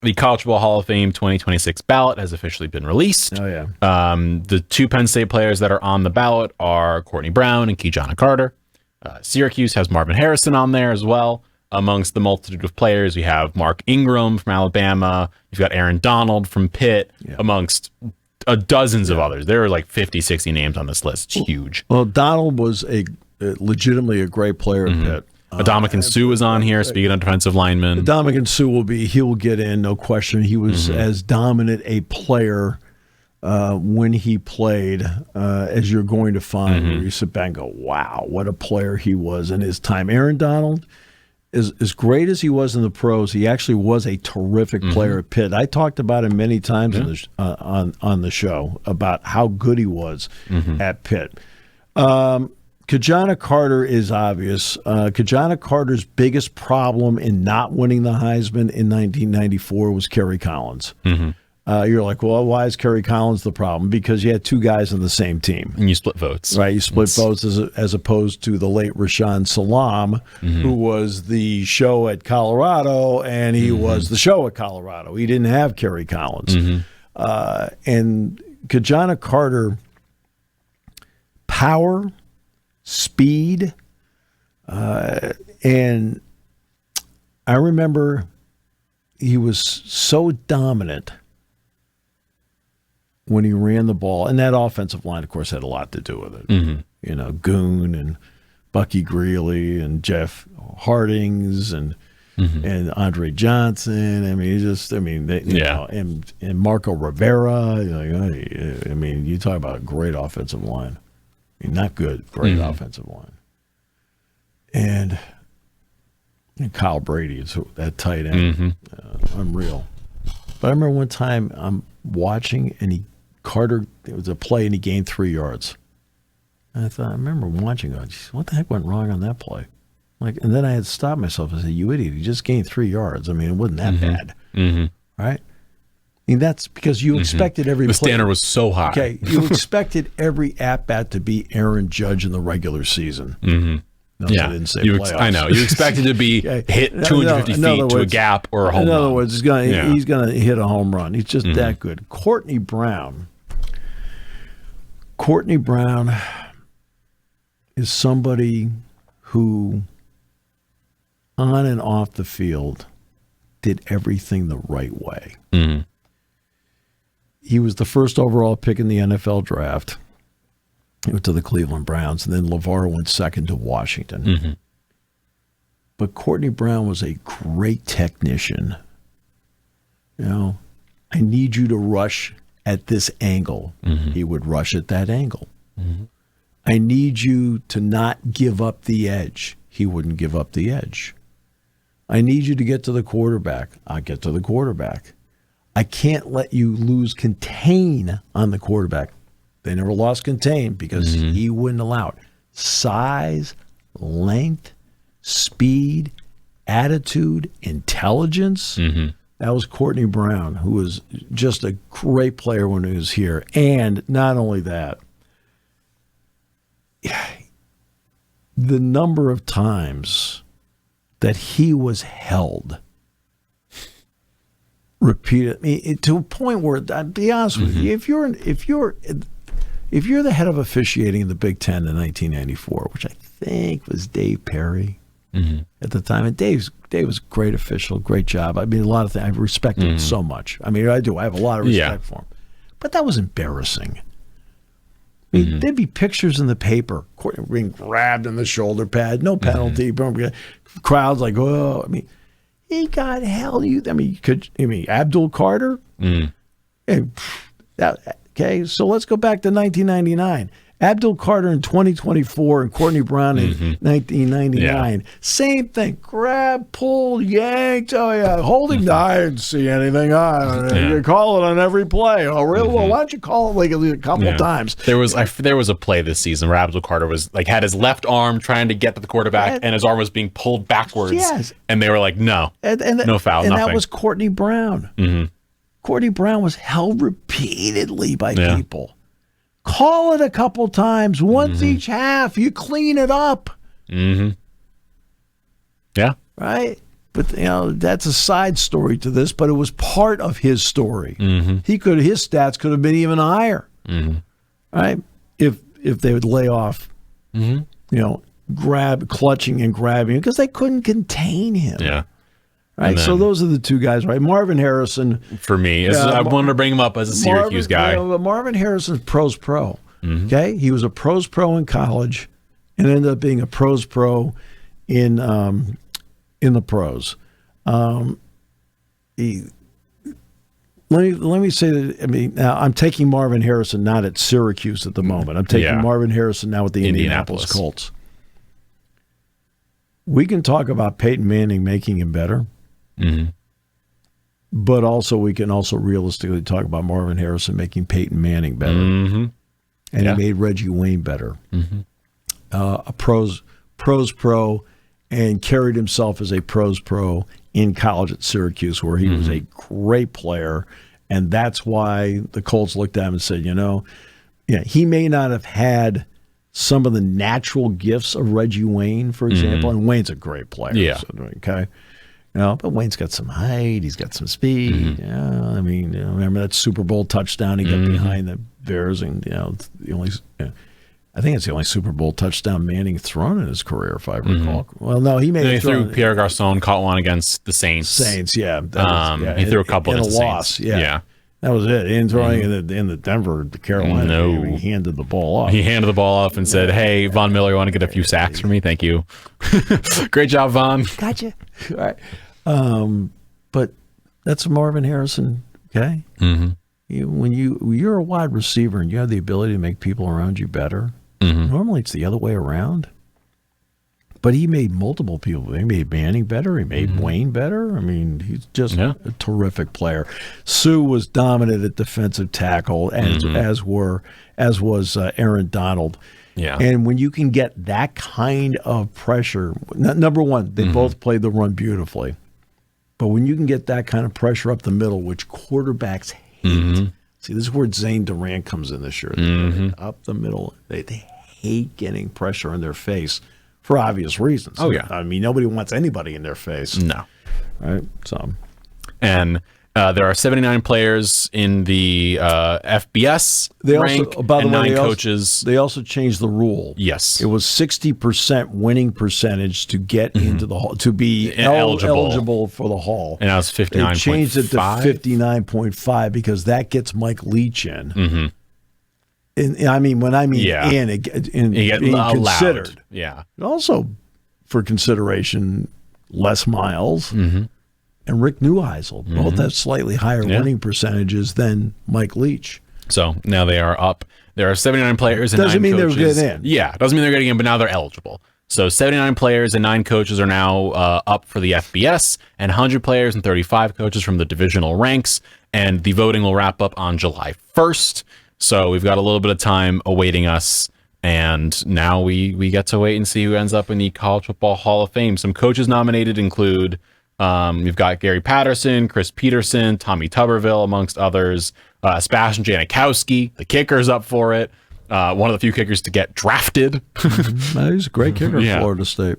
The College Football Hall of Fame 2026 ballot has officially been released. Oh, yeah. The two Penn State players that are on the ballot are Courtney Brown and Ki-Jana Carter. Syracuse has Marvin Harrison on there as well. Amongst the multitude of players, we have Mark Ingram from Alabama. You've got Aaron Donald from Pitt, amongst dozens of others. There are like 50, 60 names on this list. It's huge. Well, Donald was legitimately a great player at Pitt. Adamakin Sue is on here, speaking of defensive linemen. Adamakin Sue he will get in, no question. He was as dominant a player when he played as you're going to find, where you sit back and go, wow, what a player he was in his time. Aaron Donald, as great as he was in the pros, he actually was a terrific player at Pitt. I talked about him many times on the show about how good he was at Pitt. Ki-Jana Carter is obvious. Ki-Jana Carter's biggest problem in not winning the Heisman in 1994 was Kerry Collins. You're like, well, why is Kerry Collins the problem? Because you had two guys on the same team. And you split votes. Right, you split votes as opposed to the late Rashaan Salam, who was the show at Colorado, and he was the show at Colorado. He didn't have Kerry Collins. And Ki-Jana Carter, power, speed, and I remember he was so dominant when he ran the ball, and that offensive line, of course, had a lot to do with it. You know, Goon and Bucky Greeley and Jeff Hardings and Andre Johnson. I mean, you know, and Marco Rivera. I mean, you talk about a great offensive line. I mean, not good, great offensive line. And Kyle Brady is that tight end, unreal. But I remember one time I'm watching, and it was a play, and he gained 3 yards. And I remember watching, going, what the heck went wrong on that play? And then I had to stop myself and say, you idiot, he just gained 3 yards. I mean, it wasn't that bad, right? I mean, that's because you expected every play. The standard was so high. Okay, you expected every at-bat to be Aaron Judge in the regular season. No, I didn't say playoffs. I know. You expected to be hit 250 feet to a gap or a home run. In other words, he's going to hit a home run. He's just that good. Courtney Brown is somebody who, on and off the field, did everything the right way. He was the first overall pick in the NFL draft. He went to the Cleveland Browns, and then LeVar went second to Washington. But Courtney Brown was a great technician. You know, I need you to rush at this angle. He would rush at that angle. I need you to not give up the edge. He wouldn't give up the edge. I need you to get to the quarterback. I'll get to the quarterback. I can't let you lose contain on the quarterback. They never lost contain because he wouldn't allow it. Size, length, speed, attitude, intelligence. That was Courtney Brown, who was just a great player when he was here. And not only that, the number of times that he was held repeated to a point where, I'll be honest with you, if you're the head of officiating in the Big Ten in 1994, which I think was Dave Perry at the time, and Dave was a great official, great job. I mean, a lot of things. I respect him so much. I mean, I do. I have a lot of respect for him. But that was embarrassing. I mean, there'd be pictures in the paper, Courtney being grabbed in the shoulder pad, no penalty. Crowds like, oh, I mean, he got held. Abdul Carter? Okay, so let's go back to 1999. Abdul Carter in 2024 and Courtney Brown in 1999. Same thing. Grab, pull, yanked. Oh, yeah. Holding. I didn't see anything. You call it on every play. Oh, really? Well, why don't you call it like a couple times? There was a play this season where Abdul Carter was had his left arm trying to get to the quarterback, and his arm was being pulled backwards. Yes. And they were like, no. No foul, and nothing. that was Courtney Brown. Courtney Brown was held repeatedly by people. Call it a couple times, once each half. You clean it up. Yeah. Right? But that's a side story to this, but it was part of his story. Mm-hmm. His stats could have been even higher, right? If they would lay off, clutching and grabbing, because they couldn't contain him. Yeah. Right. Then, so those are the two guys, right? Marvin Harrison. For me, I wanted to bring him up as a Syracuse guy. Marvin Harrison's pros pro. Okay. He was a pros pro in college and ended up being a pros pro in the pros. Let me say that. Now I'm taking Marvin Harrison not at Syracuse at the moment. I'm taking Marvin Harrison now with the Indianapolis Colts. We can talk about Peyton Manning making him better, but we can also realistically talk about Marvin Harrison making Peyton Manning better, and he made Reggie Wayne better. A pros pro, and carried himself as a pros pro in college at Syracuse, where he was a great player, and that's why the Colts looked at him and said, he may not have had some of the natural gifts of Reggie Wayne, for example, and Wayne's a great player. Yeah. So, okay. But Wayne's got some height. He's got some speed. Remember that Super Bowl touchdown he got behind the Bears, and I think it's the only Super Bowl touchdown Manning thrown in his career, if I recall. Well, no, he threw Pierre Garçon, caught one against the Saints. Yeah. He threw a couple in against a the loss. Saints. Yeah. That was it. He didn't throw anything in the Denver, the Carolina. No. He handed the ball off. He handed the ball off and said, "Hey, Von Miller, you want to get a few sacks for me? Thank you." Great job, Von. Gotcha. All right. But that's Marvin Harrison. Okay. When you're a wide receiver and you have the ability to make people around you better, normally it's the other way around. But he made multiple people. He made Manning better. He made Wayne better. He's just a terrific player. Sue was dominant at defensive tackle, as was Aaron Donald. Yeah. And when you can get that kind of pressure, number one, they both played the run beautifully. But when you can get that kind of pressure up the middle, which quarterbacks hate. See, this is where Zane Durant comes in this year. Up the middle. They hate getting pressure in their face for obvious reasons. Oh, yeah. Nobody wants anybody in their face. No. Right? So. And there are 79 players in the FBS rank and 9 coaches. They also changed the rule. Yes. It was 60% winning percentage to get into the hall, to be eligible for the hall. And now it's 59.5. They changed it to 59.5 because that gets Mike Leach in. And being considered. Yeah. And also, for consideration, Les Miles and Rick Neuheisel both have slightly higher winning percentages than Mike Leach. So now they are up. There are 79 players and 9 coaches. Doesn't mean they're getting in. Yeah, doesn't mean they're getting in, but now they're eligible. So 79 players and 9 coaches are now up for the FBS, and 100 players and 35 coaches from the divisional ranks. And the voting will wrap up on July 1st. So we've got a little bit of time awaiting us, and now we get to wait and see who ends up in the College Football Hall of Fame. Some coaches nominated include we've got Gary Patterson, Chris Peterson, Tommy Tuberville, amongst others. Sebastian Janikowski, the kicker's up for it. One of the few kickers to get drafted. He's a great kicker at Florida State.